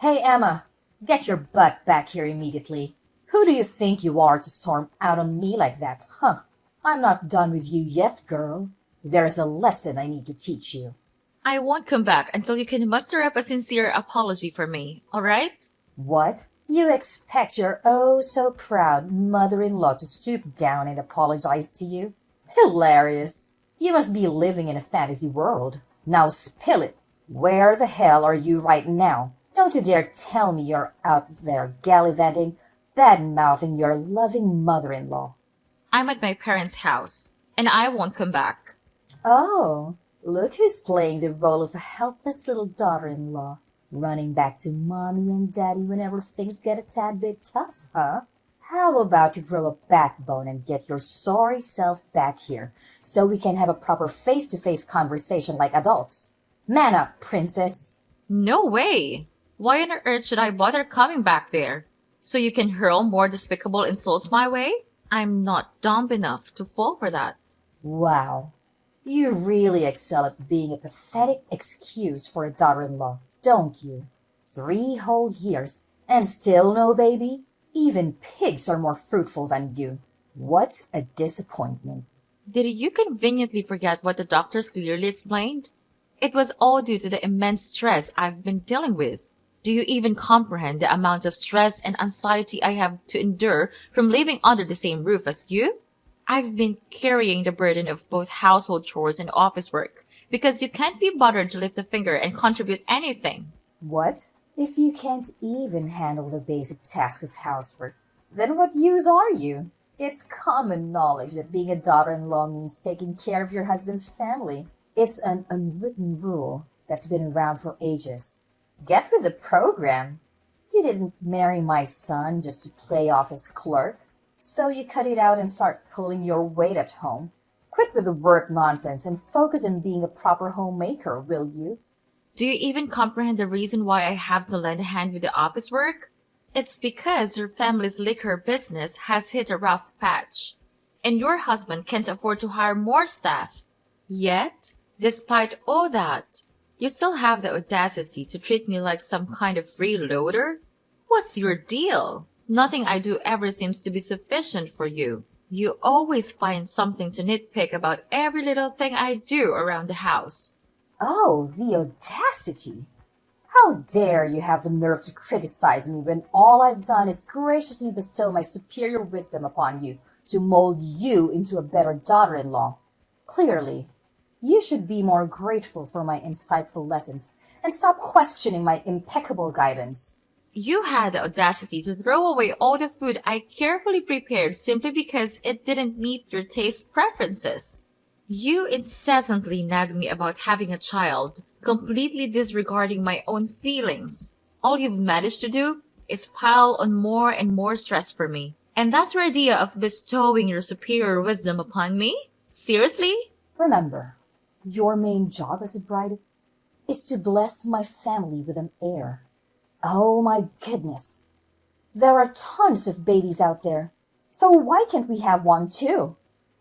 Hey, Emma, get your butt back here immediately. Who do you think you are to storm out on me like that, huh? I'm not done with you yet, girl. There's a lesson I need to teach you. I won't come back until you can muster up a sincere apology for me, alright? What? You expect your oh so proud mother-in-law to stoop down and apologize to you? Hilarious. You must be living in a fantasy world. Now spill it. Where the hell are you right now? Don't you dare tell me you're out there gallivanting, bad-mouthing your loving mother-in-law. I'm at my parents' house, and I won't come back. Oh, look who's playing the role of a helpless little daughter-in-law, running back to mommy and daddy whenever things get a tad bit tough, huh? How about you grow a backbone and get your sorry self back here so we can have a proper face-to-face conversation like adults? Man up, princess. No way! Why on earth should I bother coming back there? So you can hurl more despicable insults my way? I'm not dumb enough to fall for that. Wow, you really excel at being a pathetic excuse for a daughter-in-law, don't you? 3 whole years and still no baby? Even pigs are more fruitful than you. What a disappointment. Did you conveniently forget what the doctors clearly explained? It was all due to the immense stress I've been dealing with. Do you even comprehend the amount of stress and anxiety I have to endure from living under the same roof as you? I've been carrying the burden of both household chores and office work because you can't be bothered to lift a finger and contribute anything. What? If you can't even handle the basic task of housework, then what use are you? It's common knowledge that being a daughter-in-law means taking care of your husband's family. It's an unwritten rule that's been around for ages. Get with the program. You didn't marry my son just to play off as clerk, so you cut it out and start pulling your weight at home. Quit with the work nonsense and focus on being a proper homemaker, will you? Do you even comprehend the reason why I have to lend a hand with the office work? It's because your family's liquor business has hit a rough patch, and your husband can't afford to hire more staff. Yet, despite all that, you still have the audacity to treat me like some kind of freeloader? What's your deal? Nothing I do ever seems to be sufficient for you. You always find something to nitpick about every little thing I do around the house. Oh, the audacity! How dare you have the nerve to criticize me when all I've done is graciously bestow my superior wisdom upon you to mold you into a better daughter-in-law? Clearly, you should be more grateful for my insightful lessons and stop questioning my impeccable guidance. You had the audacity to throw away all the food I carefully prepared simply because it didn't meet your taste preferences. You incessantly nag me about having a child, completely disregarding my own feelings. All you've managed to do is pile on more and more stress for me. And that's your idea of bestowing your superior wisdom upon me? Seriously? Remember, your main job as a bride is to bless my family with an heir. Oh my goodness. There are tons of babies out there. So why can't we have one too?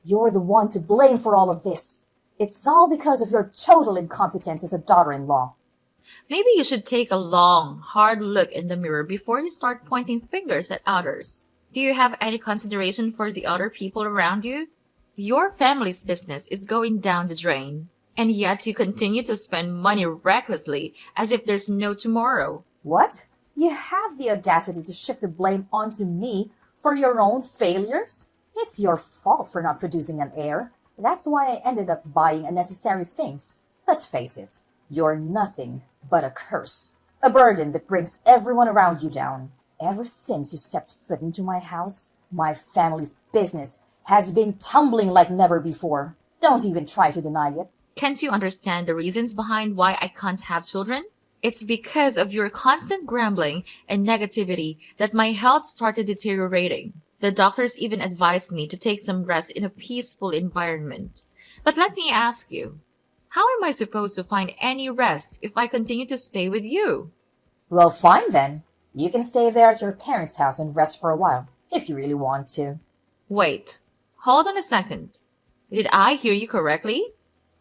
You're the one to blame for all of this. It's all because of your total incompetence as a daughter-in-law. Maybe you should take a long, hard look in the mirror before you start pointing fingers at others. Do you have any consideration for the other people around you? Your family's business is going down the drain, and yet you continue to spend money recklessly as if there's no tomorrow. What? You have the audacity to shift the blame onto me for your own failures? It's your fault for not producing an heir. That's why I ended up buying unnecessary things. Let's face it, you're nothing but a curse. A burden that brings everyone around you down. Ever since you stepped foot into my house, my family's business has been tumbling like never before. Don't even try to deny it. Can't you understand the reasons behind why I can't have children? It's because of your constant grumbling and negativity that my health started deteriorating. The doctors even advised me to take some rest in a peaceful environment. But let me ask you, how am I supposed to find any rest if I continue to stay with you? Well, fine then. You can stay there at your parents' house and rest for a while, if you really want to. Wait, hold on a second. Did I hear you correctly?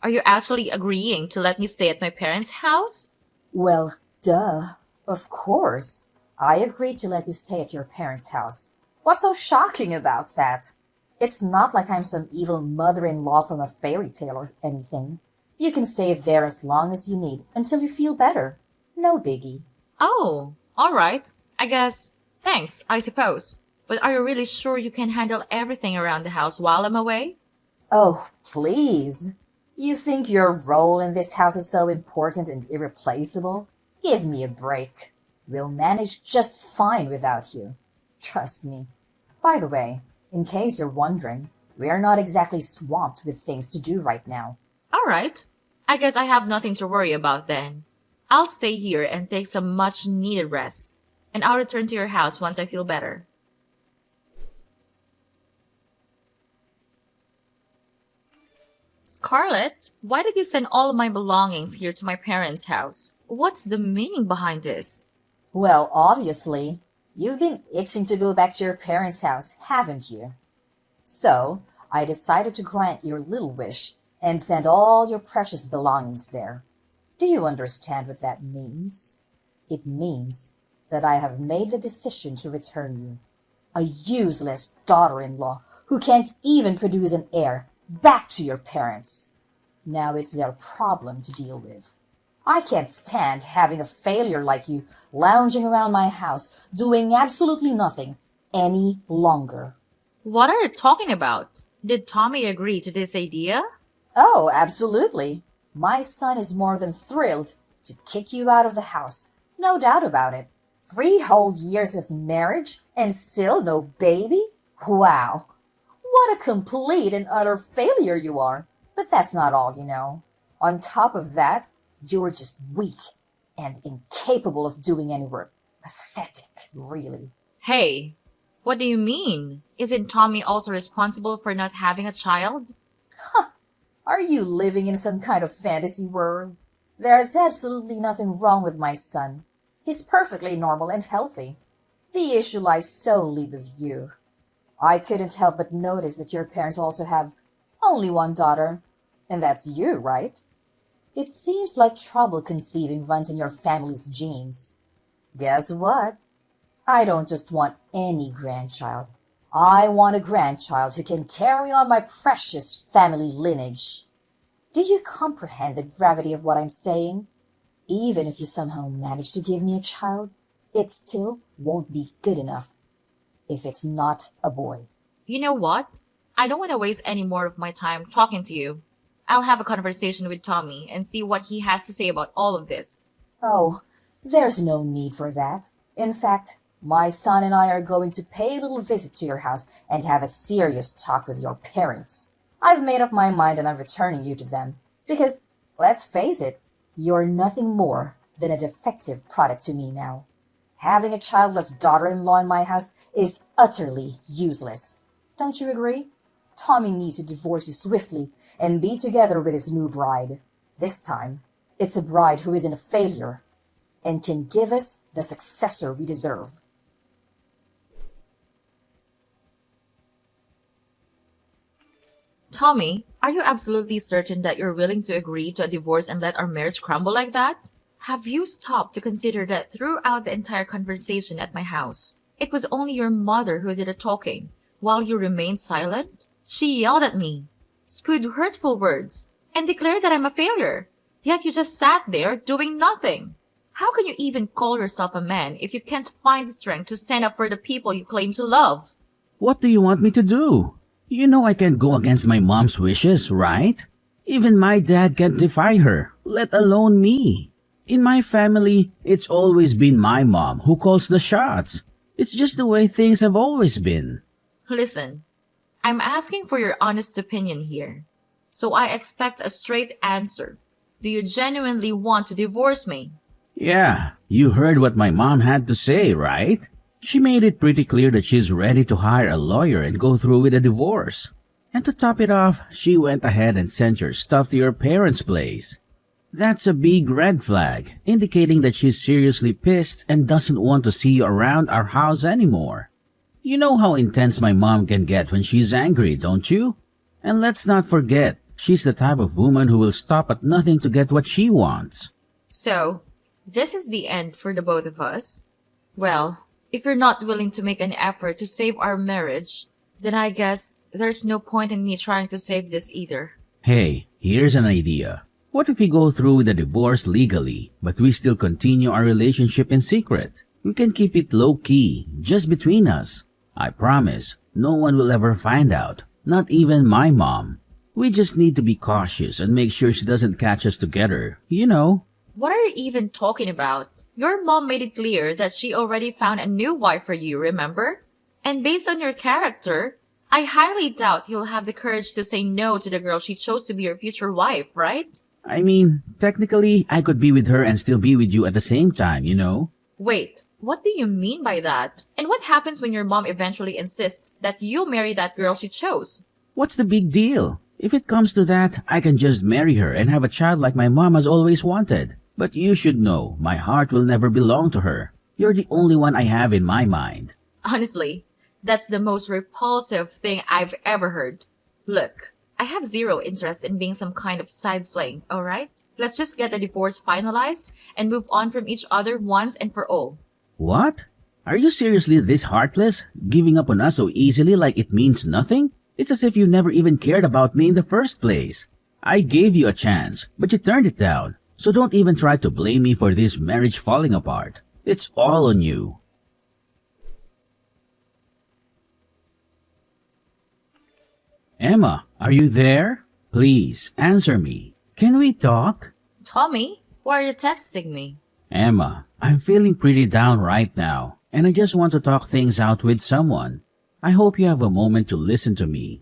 Are you actually agreeing to let me stay at my parents' house? Well, duh. Of course. I agreed to let you stay at your parents' house. What's so shocking about that? It's not like I'm some evil mother-in-law from a fairy tale or anything. You can stay there as long as you need until you feel better. No biggie. Oh, all right. I guess. Thanks, I suppose. But are you really sure you can handle everything around the house while I'm away? Oh, please. You think your role in this house is so important and irreplaceable? Give me a break. We'll manage just fine without you. Trust me. By the way, in case you're wondering, we're not exactly swamped with things to do right now. All right. I guess I have nothing to worry about then. I'll stay here and take some much needed rest, and I'll return to your house once I feel better. Scarlett, why did you send all of my belongings here to my parents' house? What's the meaning behind this? Well, obviously, you've been itching to go back to your parents' house, haven't you? So, I decided to grant your little wish and send all your precious belongings there. Do you understand what that means? It means that I have made the decision to return you, a useless daughter-in-law who can't even produce an heir, back to your parents. Now it's their problem to deal with. I can't stand having a failure like you lounging around my house doing absolutely nothing any longer. What are you talking about? Did Tommy agree to this idea? Oh, absolutely. My son is more than thrilled to kick you out of the house. No doubt about it. 3 whole years of marriage and still no baby? Wow. What a complete and utter failure you are. But that's not all, you know. On top of that, you're just weak and incapable of doing any work. Pathetic, really. Hey, what do you mean? Isn't Tommy also responsible for not having a child? Are you living in some kind of fantasy world? There is absolutely nothing wrong with my son. He's perfectly normal and healthy. The issue lies solely with you. I couldn't help but notice that your parents also have only one daughter, and that's you, right? It seems like trouble conceiving runs in your family's genes. Guess what? I don't just want any grandchild. I want a grandchild who can carry on my precious family lineage. Do you comprehend the gravity of what I'm saying? Even if you somehow manage to give me a child, it still won't be good enough if it's not a boy. You know what? I don't want to waste any more of my time talking to you. I'll have a conversation with Tommy and see what he has to say about all of this. Oh, there's no need for that. In fact, my son and I are going to pay a little visit to your house and have a serious talk with your parents. I've made up my mind and I'm returning you to them. Because, let's face it, you're nothing more than a defective product to me now. Having a childless daughter-in-law in my house is utterly useless. Don't you agree? Tommy needs to divorce you swiftly and be together with his new bride. This time, it's a bride who isn't a failure and can give us the successor we deserve. Tommy, are you absolutely certain that you're willing to agree to a divorce and let our marriage crumble like that? Have you stopped to consider that throughout the entire conversation at my house, it was only your mother who did the talking, while you remained silent? She yelled at me, spewed hurtful words, and declared that I'm a failure. Yet you just sat there doing nothing. How can you even call yourself a man if you can't find the strength to stand up for the people you claim to love? What do you want me to do? You know I can't go against my mom's wishes, right? Even my dad can't defy her, let alone me. In my family, it's always been my mom who calls the shots. It's just the way things have always been. Listen, I'm asking for your honest opinion here. So I expect a straight answer. Do you genuinely want to divorce me? Yeah, you heard what my mom had to say, right? She made it pretty clear that she's ready to hire a lawyer and go through with a divorce. And to top it off, she went ahead and sent your stuff to your parents' place. That's a big red flag, indicating that she's seriously pissed and doesn't want to see you around our house anymore. You know how intense my mom can get when she's angry, don't you? And let's not forget, she's the type of woman who will stop at nothing to get what she wants. So, this is the end for the both of us. Well, if you're not willing to make an effort to save our marriage, then I guess there's no point in me trying to save this either. Hey, here's an idea. What if we go through with the divorce legally, but we still continue our relationship in secret? We can keep it low-key, just between us. I promise, no one will ever find out, not even my mom. We just need to be cautious and make sure she doesn't catch us together, you know. What are you even talking about? Your mom made it clear that she already found a new wife for you, remember? And based on your character, I highly doubt you'll have the courage to say no to the girl she chose to be your future wife, right? I mean, technically, I could be with her and still be with you at the same time, you know? Wait, what do you mean by that? And what happens when your mom eventually insists that you marry that girl she chose? What's the big deal? If it comes to that, I can just marry her and have a child like my mom has always wanted. But you should know, my heart will never belong to her. You're the only one I have in my mind. Honestly, that's the most repulsive thing I've ever heard. Look, I have zero interest in being some kind of side fling, alright? Let's just get the divorce finalized and move on from each other once and for all. What? Are you seriously this heartless? Giving up on us so easily like it means nothing? It's as if you never even cared about me in the first place. I gave you a chance, but you turned it down. So don't even try to blame me for this marriage falling apart. It's all on you. Emma, are you there? Please, answer me. Can we talk? Tommy, why are you texting me? Emma, I'm feeling pretty down right now, and I just want to talk things out with someone. I hope you have a moment to listen to me.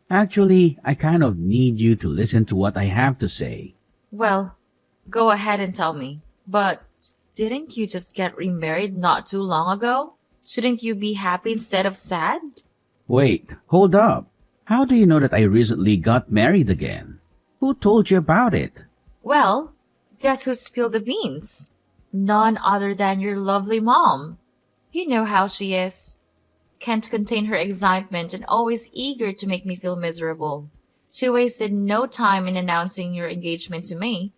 Actually, I kind of need you to listen to what I have to say. Well, go ahead and tell me. But didn't you just get remarried not too long ago? Shouldn't you be happy instead of sad? Wait, hold up. How do you know that I recently got married again? Who told you about it? Well, guess who spilled the beans? None other than your lovely mom. You know how she is. Can't contain her excitement and always eager to make me feel miserable. She wasted no time in announcing your engagement to me.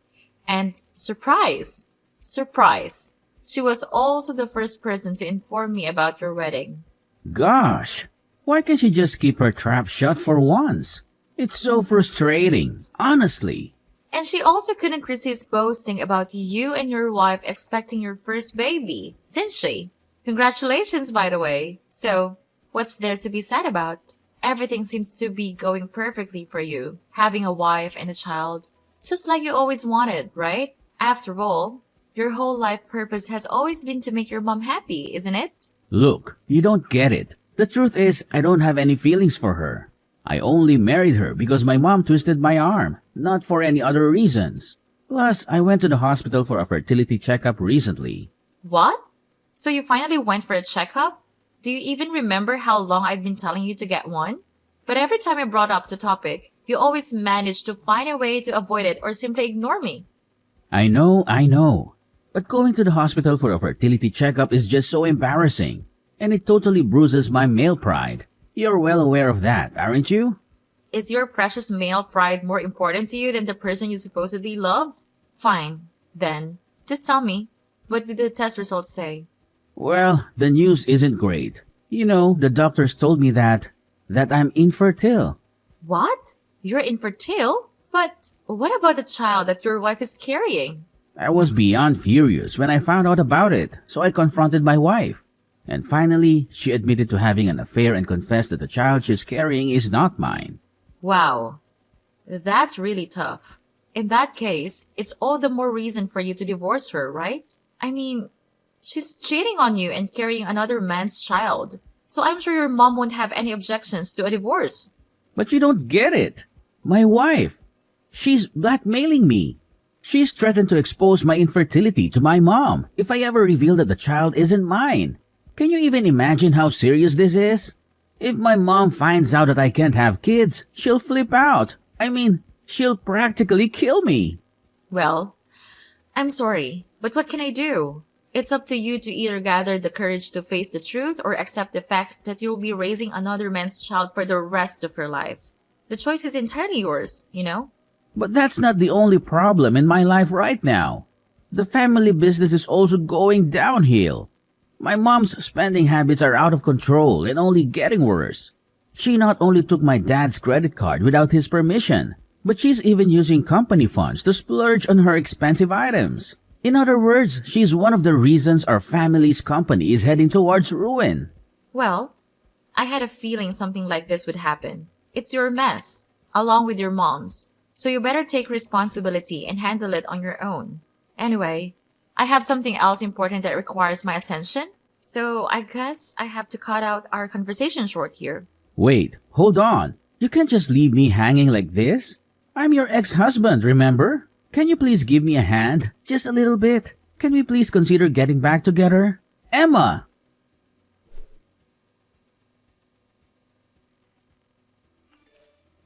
And surprise! Surprise! She was also the first person to inform me about your wedding. Gosh, why can't she just keep her trap shut for once? It's so frustrating, honestly. And she also couldn't resist boasting about you and your wife expecting your first baby, didn't she? Congratulations, by the way. So, what's there to be sad about? Everything seems to be going perfectly for you, having a wife and a child, just like you always wanted, right? After all, your whole life purpose has always been to make your mom happy, isn't it? Look, you don't get it. The truth is, I don't have any feelings for her. I only married her because my mom twisted my arm, not for any other reasons. Plus, I went to the hospital for a fertility checkup recently. What? So you finally went for a checkup? Do you even remember how long I've been telling you to get one? But every time I brought up the topic, you always managed to find a way to avoid it or simply ignore me. I know. But going to the hospital for a fertility checkup is just so embarrassing. And it totally bruises my male pride. You're well aware of that, aren't you? Is your precious male pride more important to you than the person you supposedly love? Fine, then. Just tell me, what did the test results say? Well, the news isn't great. You know, the doctors told me that I'm infertile. What? You're infertile? But what about the child that your wife is carrying? I was beyond furious when I found out about it, so I confronted my wife. And finally, she admitted to having an affair and confessed that the child she's carrying is not mine. Wow. That's really tough. In that case, it's all the more reason for you to divorce her, right? I mean, she's cheating on you and carrying another man's child. So I'm sure your mom won't have any objections to a divorce. But you don't get it. My wife, she's blackmailing me. She's threatened to expose my infertility to my mom if I ever reveal that the child isn't mine. Can you even imagine how serious this is? If my mom finds out that I can't have kids, she'll flip out. I mean, she'll practically kill me. Well, I'm sorry, but what can I do? It's up to you to either gather the courage to face the truth or accept the fact that you'll be raising another man's child for the rest of your life. The choice is entirely yours, you know? But that's not the only problem in my life right now. The family business is also going downhill. My mom's spending habits are out of control and only getting worse. She not only took my dad's credit card without his permission, but she's even using company funds to splurge on her expensive items. In other words, she's one of the reasons our family's company is heading towards ruin. Well, I had a feeling something like this would happen. It's your mess, along with your mom's. So you better take responsibility and handle it on your own. Anyway, I have something else important that requires my attention. So I guess I have to cut out our conversation short here. Wait, hold on. You can't just leave me hanging like this. I'm your ex-husband, remember? Can you please give me a hand? Just a little bit. Can we please consider getting back together? Emma!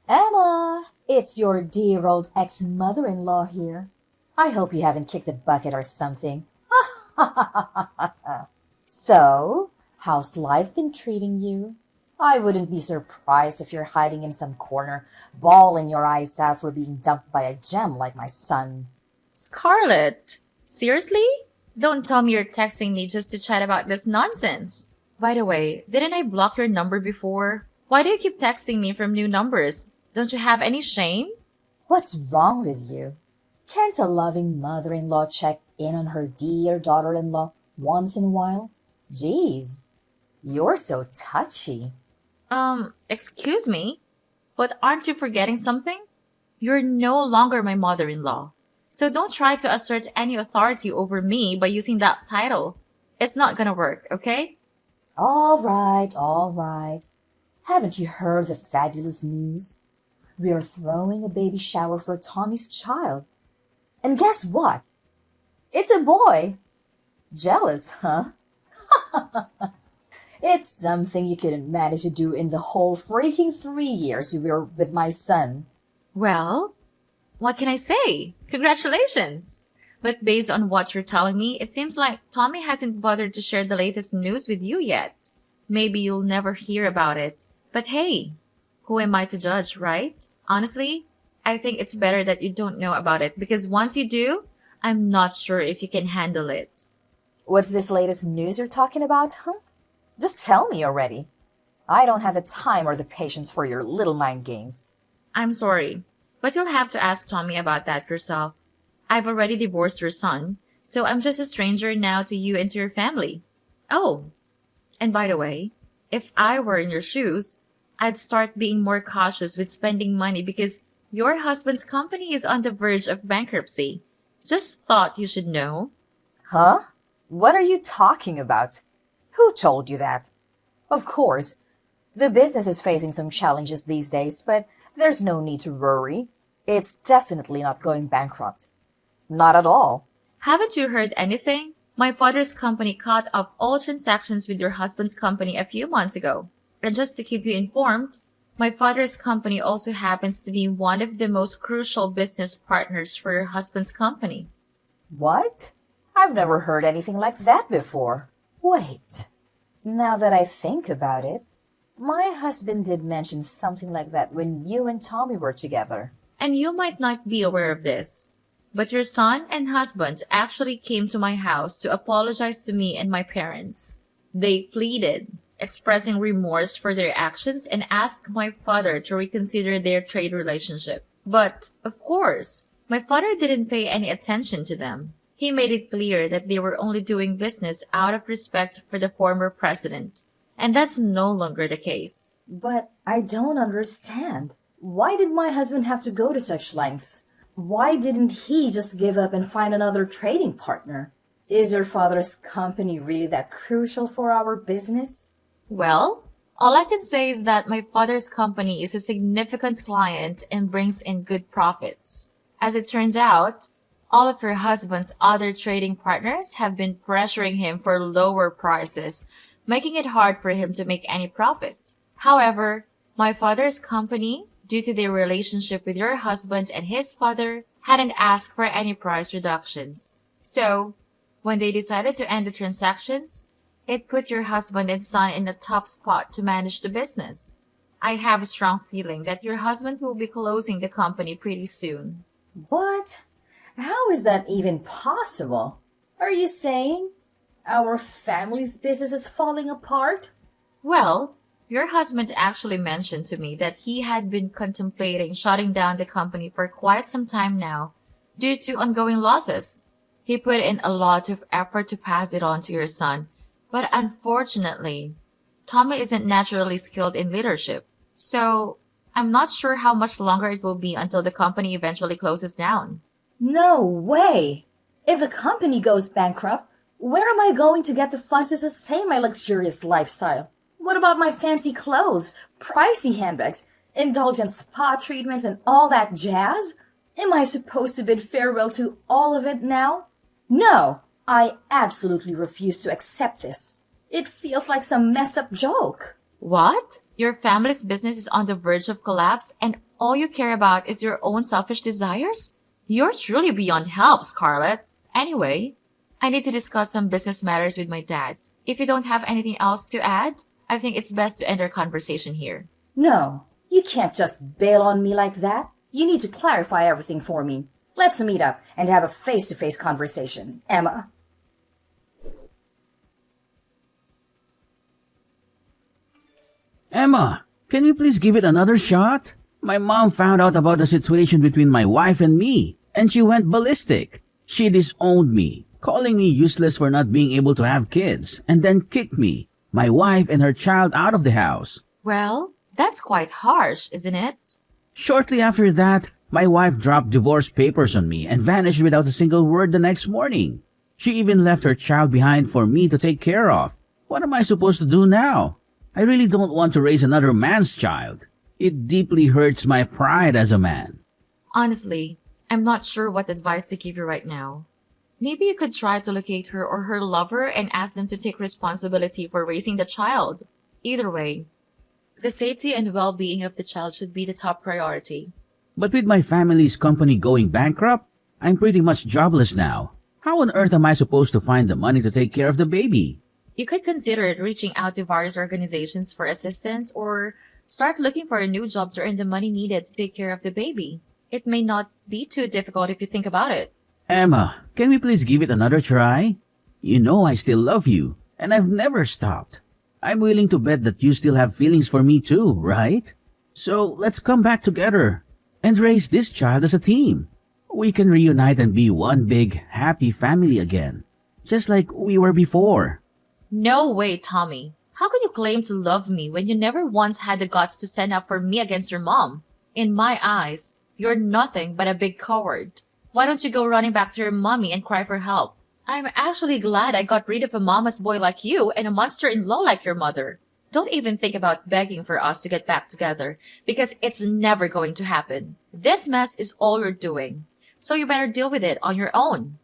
Emma, it's your dear old ex-mother-in-law here. I hope you haven't kicked a bucket or something. So, how's life been treating you? I wouldn't be surprised if you're hiding in some corner, bawling your eyes out for being dumped by a gem like my son. Scarlett, seriously? Don't tell me you're texting me just to chat about this nonsense. By the way, didn't I block your number before? Why do you keep texting me from new numbers? Don't you have any shame? What's wrong with you? Can't a loving mother-in-law check in on her dear daughter-in-law once in a while? Geez, you're so touchy. Excuse me? But aren't you forgetting something? You're no longer my mother-in-law. So don't try to assert any authority over me by using that title. It's not gonna work, okay? All right, all right. Haven't you heard the fabulous news? We are throwing a baby shower for Tommy's child. And guess what? It's a boy. Jealous, huh? It's something you couldn't manage to do in the whole freaking 3 years you were with my son. Well, what can I say? Congratulations! But based on what you're telling me, it seems like Tommy hasn't bothered to share the latest news with you yet. Maybe you'll never hear about it. But hey, who am I to judge, right? Honestly, I think it's better that you don't know about it because once you do, I'm not sure if you can handle it. What's this latest news you're talking about, huh? Just tell me already. I don't have the time or the patience for your little mind games. I'm sorry, but you'll have to ask Tommy about that yourself. I've already divorced your son, so I'm just a stranger now to you and to your family. Oh, and by the way, if I were in your shoes, I'd start being more cautious with spending money because your husband's company is on the verge of bankruptcy. Just thought you should know. Huh? What are you talking about? Who told you that? Of course, the business is facing some challenges these days, but there's no need to worry. It's definitely not going bankrupt. Not at all. Haven't you heard anything? My father's company cut off all transactions with your husband's company a few months ago. And just to keep you informed, my father's company also happens to be one of the most crucial business partners for your husband's company. What? I've never heard anything like that before. Wait. Now that I think about it, my husband did mention something like that when you and Tommy were together. And you might not be aware of this, but your son and husband actually came to my house to apologize to me and my parents. They pleaded, expressing remorse for their actions and asked my father to reconsider their trade relationship. But, of course, my father didn't pay any attention to them. He made it clear that they were only doing business out of respect for the former president. And that's no longer the case. But I don't understand. Why did my husband have to go to such lengths? Why didn't he just give up and find another trading partner? Is your father's company really that crucial for our business? Well, all I can say is that my father's company is a significant client and brings in good profits. As it turns out, all of her husband's other trading partners have been pressuring him for lower prices, making it hard for him to make any profit. However, my father's company, due to their relationship with your husband and his father, hadn't asked for any price reductions. So, when they decided to end the transactions, it put your husband and son in a tough spot to manage the business. I have a strong feeling that your husband will be closing the company pretty soon. What? How is that even possible? Are you saying our family's business is falling apart? Well, your husband actually mentioned to me that he had been contemplating shutting down the company for quite some time now due to ongoing losses. He put in a lot of effort to pass it on to your son, but unfortunately, Tommy isn't naturally skilled in leadership. So, I'm not sure how much longer it will be until the company eventually closes down. No way! If the company goes bankrupt, where am I going to get the funds to sustain my luxurious lifestyle? What about my fancy clothes, pricey handbags, indulgent spa treatments, and all that jazz? Am I supposed to bid farewell to all of it now? No, I absolutely refuse to accept this. It feels like some messed up joke. What? Your family's business is on the verge of collapse and all you care about is your own selfish desires? You're truly beyond help, Scarlett. Anyway, I need to discuss some business matters with my dad. If you don't have anything else to add, I think it's best to end our conversation here. No, you can't just bail on me like that. You need to clarify everything for me. Let's meet up and have a face-to-face conversation, Emma. Emma, can you please give it another shot? My mom found out about the situation between my wife and me, and she went ballistic. She disowned me, calling me useless for not being able to have kids, and then kicked me, my wife, and her child out of the house. Well, that's quite harsh, isn't it? Shortly after that, my wife dropped divorce papers on me and vanished without a single word the next morning. She even left her child behind for me to take care of. What am I supposed to do now? I really don't want to raise another man's child. It deeply hurts my pride as a man. Honestly, I'm not sure what advice to give you right now. Maybe you could try to locate her or her lover and ask them to take responsibility for raising the child. Either way, the safety and well-being of the child should be the top priority. But with my family's company going bankrupt, I'm pretty much jobless now. How on earth am I supposed to find the money to take care of the baby? You could consider reaching out to various organizations for assistance or start looking for a new job to earn the money needed to take care of the baby. It may not be too difficult if you think about it. Emma, can we please give it another try? You know I still love you, and I've never stopped. I'm willing to bet that you still have feelings for me too, right? So let's come back together and raise this child as a team. We can reunite and be one big, happy family again, just like we were before. No way, Tommy. How can you claim to love me when you never once had the guts to stand up for me against your mom? In my eyes, you're nothing but a big coward. Why don't you go running back to your mommy and cry for help? I'm actually glad I got rid of a mama's boy like you and a monster-in-law like your mother. Don't even think about begging for us to get back together, because it's never going to happen. This mess is all you're doing, so you better deal with it on your own.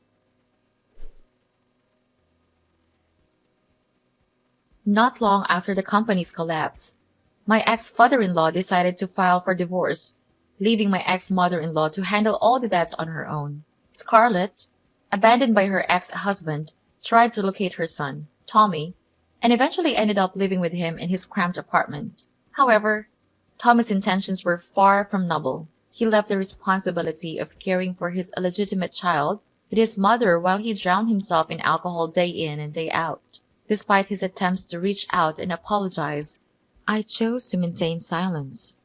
Not long after the company's collapse, my ex-father-in-law decided to file for divorce, leaving my ex-mother-in-law to handle all the debts on her own. Scarlett, abandoned by her ex-husband, tried to locate her son, Tommy, and eventually ended up living with him in his cramped apartment. However, Tommy's intentions were far from noble. He left the responsibility of caring for his illegitimate child with his mother while he drowned himself in alcohol day in and day out. Despite his attempts to reach out and apologize, I chose to maintain silence.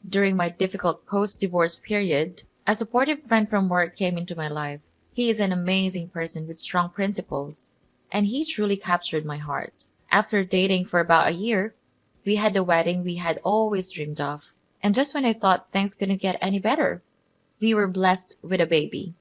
During my difficult post-divorce period, a supportive friend from work came into my life. He is an amazing person with strong principles, and he truly captured my heart. After dating for about a year, we had the wedding we had always dreamed of. And just when I thought things couldn't get any better, we were blessed with a baby.